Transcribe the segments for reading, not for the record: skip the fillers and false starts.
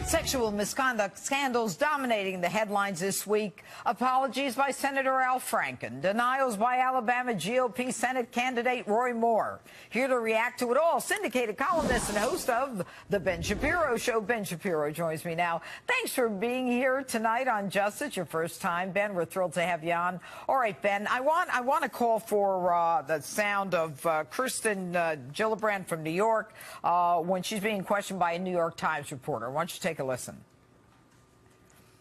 Sexual misconduct scandals dominating the headlines this week. Apologies by Senator Al Franken. Denials by Alabama GOP Senate candidate Roy Moore. Here to react to it all, syndicated columnist and host of The Ben Shapiro Show. Ben Shapiro joins me now. Thanks for being here tonight on Justice. Your first time, Ben. We're thrilled to have you on. All right, Ben, I want to call for the sound of Kirsten Gillibrand from New York when she's being questioned by a New York Times reporter. Why don't you take a listen?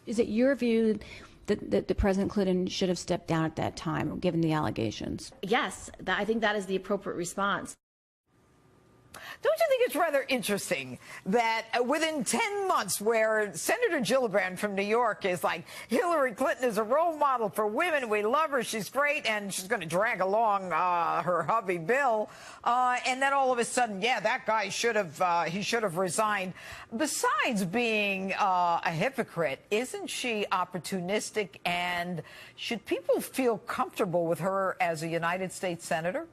Is it your view that the President Clinton should have stepped down at that time, given the allegations? Yes, I think that is the appropriate response. Don't you think it's rather interesting that within 10 months, where Senator Gillibrand from New York is like, Hillary Clinton is a role model for women, we love her, she's great, and she's going to drag along her hubby Bill, and then all of a sudden, yeah, that guy should have resigned. Besides being a hypocrite, isn't she opportunistic, and should people feel comfortable with her as a United States Senator?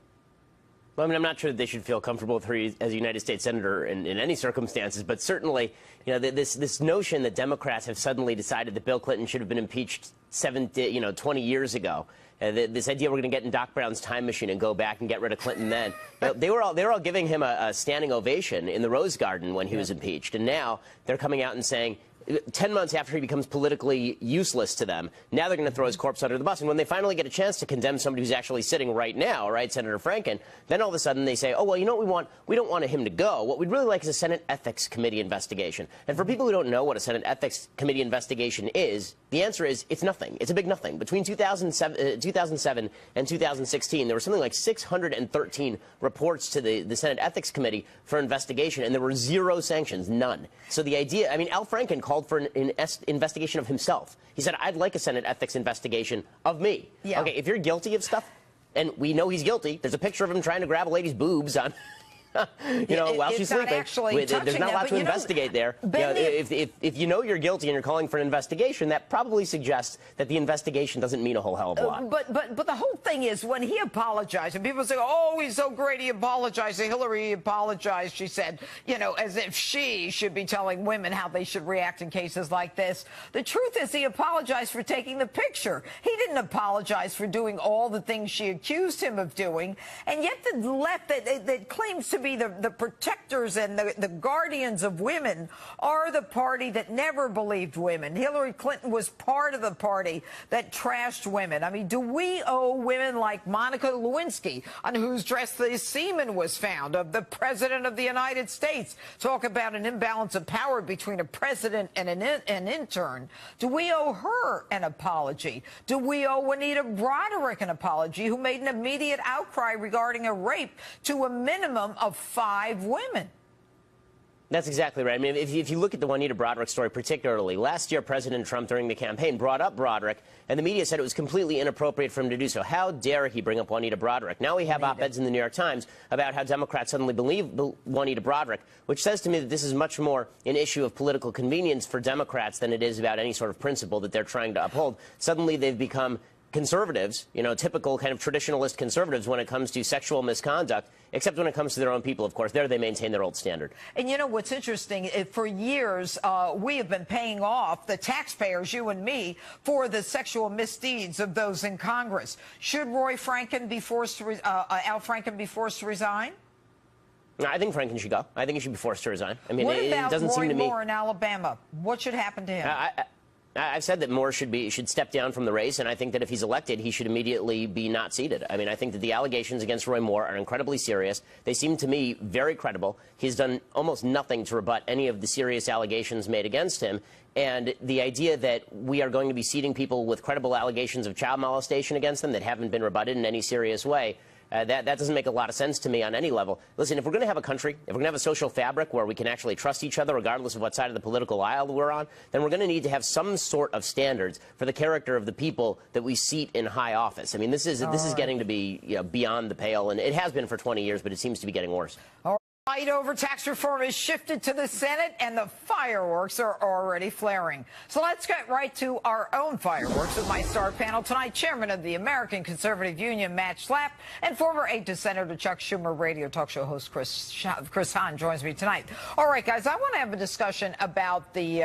Well, I mean, I'm not sure that they should feel comfortable with her as a United States Senator in any circumstances, but certainly, you know, this notion that Democrats have suddenly decided that Bill Clinton should have been impeached 20 years ago, this idea we're going to get in Doc Brown's time machine and go back and get rid of Clinton then, you know, they were all giving him a standing ovation in the Rose Garden when he was impeached, and now they're coming out and saying, 10 months after he becomes politically useless to them, now they're going to throw his corpse under the bus. And when they finally get a chance to condemn somebody who's actually sitting right now, right, Senator Franken, then all of a sudden they say, oh, well, you know what we want? We don't want him to go. What we'd really like is a Senate Ethics Committee investigation. And for people who don't know what a Senate Ethics Committee investigation is, the answer is it's nothing. It's a big nothing. Between 2007 and 2016, there were something like 613 reports to the Senate Ethics Committee for investigation, and there were 0 sanctions, none. So the idea, I mean, Al Franken called for an investigation of himself. He said, I'd like a Senate ethics investigation of me. Yeah. Okay, if you're guilty of stuff, and we know he's guilty, there's a picture of him trying to grab a lady's boobs on... while she's sleeping. There's not a lot to investigate there. If you know you're guilty and you're calling for an investigation, that probably suggests that the investigation doesn't mean a whole hell of a lot. But the whole thing is, when he apologized, and people say, oh, he's so great, he apologized. Hillary apologized, she said, you know, as if she should be telling women how they should react in cases like this. The truth is, he apologized for taking the picture. He didn't apologize for doing all the things she accused him of doing. And yet the left that claims to be the protectors and the guardians of women are the party that never believed women. Hillary Clinton was part of the party that trashed women. I mean, do we owe women like Monica Lewinsky, on whose dress the semen was found, of the President of the United States, talk about an imbalance of power between a president and an intern? Do we owe her an apology? Do we owe Juanita Broderick an apology, who made an immediate outcry regarding a rape to a minimum of 5 women? That's exactly right. I mean, if you look at the Juanita Broderick story particularly, last year President Trump during the campaign brought up Broderick, and the media said it was completely inappropriate for him to do so. How dare he bring up Juanita Broderick? Now we have op-eds in the New York Times about how Democrats suddenly believe Juanita Broderick, which says to me that this is much more an issue of political convenience for Democrats than it is about any sort of principle that they're trying to uphold. Suddenly they've become conservatives, you know, typical kind of traditionalist conservatives when it comes to sexual misconduct, except when it comes to their own people, of course. There they maintain their old standard. And you know what's interesting? For years, we have been paying off, the taxpayers, you and me, for the sexual misdeeds of those in Congress. Should Al Franken be forced to resign? I think Franken should go. I think he should be forced to resign. I mean, what about it doesn't seem to me. Roy Moore in Alabama? What should happen to him? I've said that Moore should step down from the race, and I think that if he's elected, he should immediately be not seated. I mean, I think that the allegations against Roy Moore are incredibly serious. They seem to me very credible. He's done almost nothing to rebut any of the serious allegations made against him. And the idea that we are going to be seating people with credible allegations of child molestation against them that haven't been rebutted in any serious way, that doesn't make a lot of sense to me on any level. Listen, if we're going to have a country, if we're going to have a social fabric where we can actually trust each other regardless of what side of the political aisle we're on, then we're going to need to have some sort of standards for the character of the people that we seat in high office. I mean, this is getting to be, you know, beyond the pale, and it has been for 20 years, but it seems to be getting worse. Fight over tax reform has shifted to the Senate, and the fireworks are already flaring. So let's get right to our own fireworks with my star panel tonight. Chairman of the American Conservative Union, Matt Schlapp, and former aide to Senator Chuck Schumer, radio talk show host Chris Hahn joins me tonight. All right, guys, I want to have a discussion about the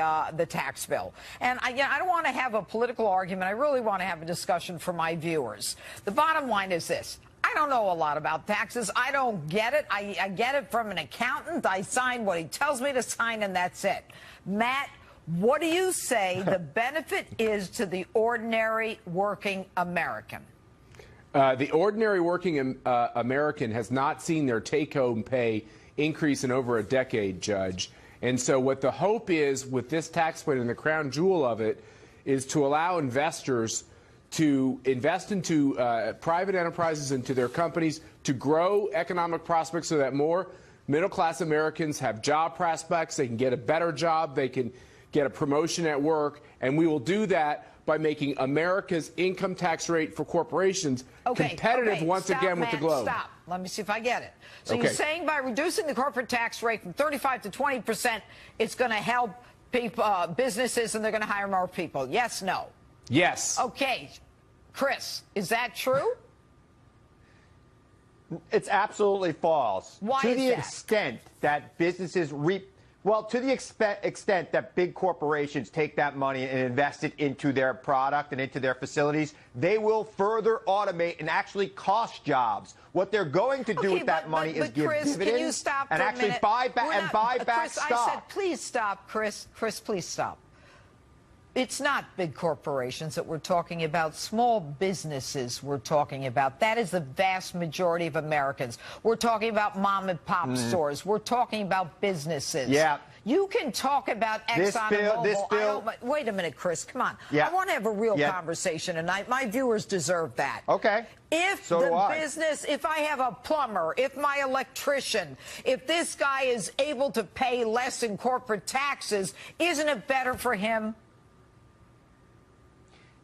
tax bill. And I don't want to have a political argument. I really want to have a discussion for my viewers. The bottom line is this. I don't know a lot about taxes. I don't get it. I get it from an accountant. I sign what he tells me to sign, and that's it. Matt, what do you say the benefit is to the ordinary working American? The ordinary working American has not seen their take-home pay increase in over a decade, Judge. And so what the hope is with this tax plan, and the crown jewel of it, is to allow investors to invest into private enterprises, into their companies, to grow economic prospects so that more middle-class Americans have job prospects, they can get a better job, they can get a promotion at work, and we will do that by making America's income tax rate for corporations competitive once again with the globe. Stop. Let me see if I get it. So Okay. you're saying by reducing the corporate tax rate from 35 to 20%, it's going to help people, businesses, and they're going to hire more people? Yes, no? Yes. Okay. Chris, is that true? It's absolutely false. Why to is the that? extent that businesses to the extent that big corporations take that money and invest it into their product and into their facilities, they will further automate and actually cost jobs. What they're going to do with that money is give Chris, dividends can you stop and for a actually minute? buy back Chris, stock. I said, please stop, Chris. Chris, please stop. It's not big corporations that we're talking about. Small businesses we're talking about. That is the vast majority of Americans. We're talking about mom and pop stores. We're talking about businesses. Yeah. You can talk about Exxon and Mobil. Wait a minute, Chris. Come on. Yeah. I want to have a real conversation tonight. My viewers deserve that. Okay. If so the business, if I have a plumber, if my electrician, if this guy is able to pay less in corporate taxes, isn't it better for him?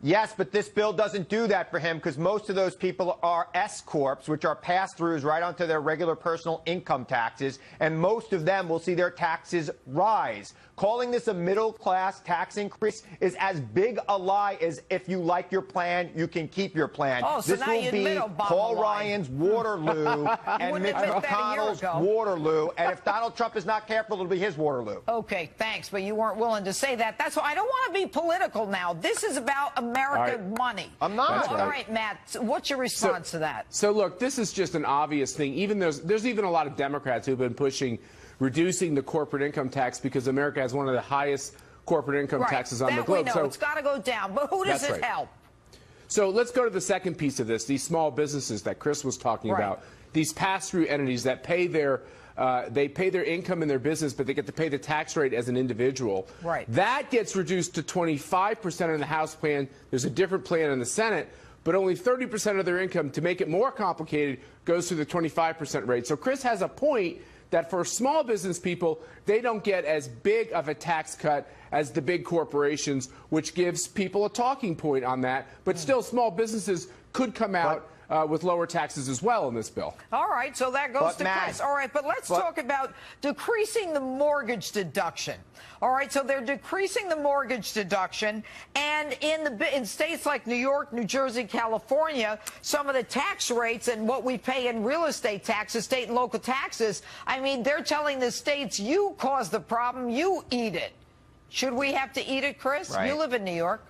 Yes, but this bill doesn't do that for him because most of those people are S-corps, which are pass-throughs right onto their regular personal income taxes, and most of them will see their taxes rise. Calling this a middle-class tax increase is as big a lie as if you like your plan, you can keep your plan. Oh, so this now will you be admit Obama Paul lied. Ryan's Waterloo and wouldn't Mitch admit that a year McConnell's ago. Waterloo, and if Donald Trump is not careful, it'll be his Waterloo. Okay, thanks, but you weren't willing to say that. That's why I don't want to be political now. This is about American money. I'm not. That's right. All right, Matt, what's your response to that? So look, this is just an obvious thing. Even there's even a lot of Democrats who've been pushing reducing the corporate income tax because America has one of the highest corporate income taxes on the globe. We know. So It's got to go down. But who does it help? So let's go to the second piece of this, these small businesses that Chris was talking about, these pass-through entities that pay their income in their business, but they get to pay the tax rate as an individual. Right. That gets reduced to 25% in the House plan. There's a different plan in the Senate, but only 30% of their income, to make it more complicated, goes through the 25% rate. So Chris has a point that for small business people, they don't get as big of a tax cut as the big corporations, which gives people a talking point on that. But still, small businesses could come out with lower taxes as well in this bill. All right, so that goes to Chris. All right, but let's talk about decreasing the mortgage deduction. All right, so they're decreasing the mortgage deduction, and in states like New York, New Jersey, California, some of the tax rates and what we pay in real estate taxes, state and local taxes, I mean, they're telling the states, you caused the problem, you eat it. Should we have to eat it, Chris? Right. You live in New York.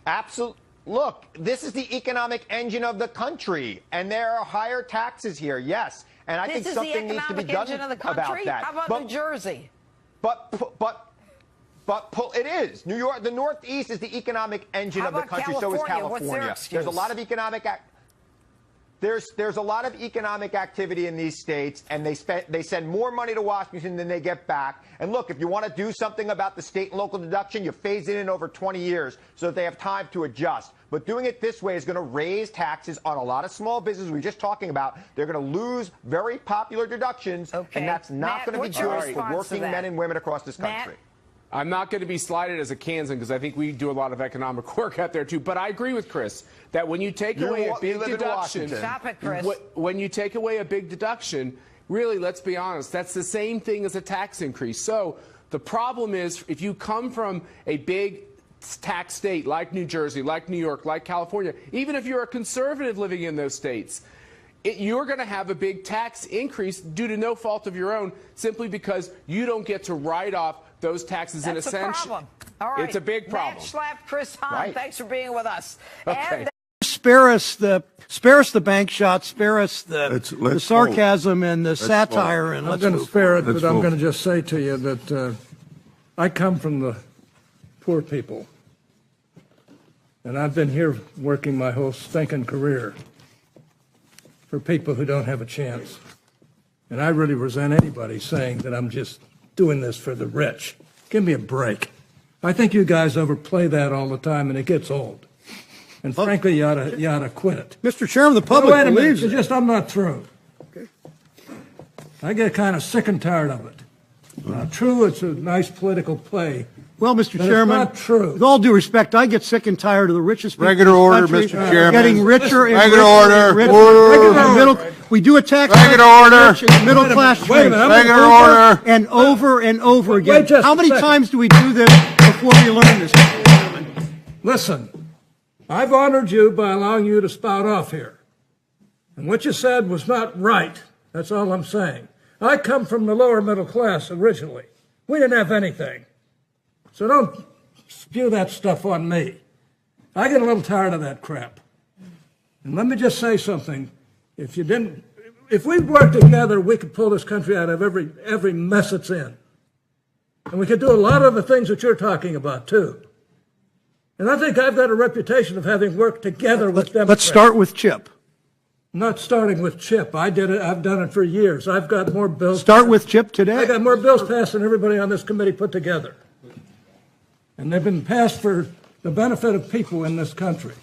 Absolutely. Look, this is the economic engine of the country, and there are higher taxes here, yes. And I think something needs to be done about that. How about New Jersey? But it is. New York, the Northeast is the economic engine of the country. California? So is California. What's their excuse? There's a lot of economic There's a lot of economic activity in these states, and they send more money to Washington than they get back. And look, if you want to do something about the state and local deduction, you phase it in over 20 years so that they have time to adjust. But doing it this way is going to raise taxes on a lot of small businesses we were just talking about. They're going to lose very popular deductions, and that's not going to be good for working men and women across this country. I'm not going to be slighted as a Kansan because I think we do a lot of economic work out there too. But I agree with Chris that when you take away a big deduction, Stop it, Chris. when you take away a big deduction, really, let's be honest, that's the same thing as a tax increase. So the problem is, if you come from a big tax state like New Jersey, like New York, like California, even if you're a conservative living in those states, you're going to have a big tax increase due to no fault of your own, simply because you don't get to write off those taxes in a sense. That's a problem. All right. It's a big problem. Matt Schlapp, Chris Hahn, Right. thanks for being with us. Okay. And Spare us the bank shots, spare us the sarcasm and the satire, and I'm going to spare it, but I'm going to just say to you that I come from the poor people, and I've been here working my whole stinking career for people who don't have a chance. And I really resent anybody saying that I'm just doing this for the rich. Give me a break. I think you guys overplay that all the time, and it gets old. And frankly, you ought to quit it. Mr. Chairman, the public Wait a minute, believes it. I'm not through. Okay. I get kind of sick and tired of it. True, it's a nice political play. Well, Mr. But Chairman, it's not true. with all due respect, I get sick and tired of the richest people Regular in order, this country Mr. Chairman. getting richer and Regular richer order. and richer. Order. And middle, we do a tax Regular cut for the order. rich and middle class Wait a trade. minute, I'm Regular gonna- order. And over and over Wait again. just How a many second. times do we do this before we learn this, Mr. Chairman? Listen, I've honored you by allowing you to spout off here. And what you said was not right. That's all I'm saying. I come from the lower middle class originally. We didn't have anything. So don't spew that stuff on me. I get a little tired of that crap. And let me just say something. If we worked together, we could pull this country out of every mess it's in. And we could do a lot of the things that you're talking about, too. And I think I've got a reputation of having worked together with Democrats. Let's start with Chip. Not starting with Chip. I did it. I've done it for years. I've got more bills. Start with Chip I today. got more bills passed than everybody on this committee put together. And they've been passed for the benefit of people in this country.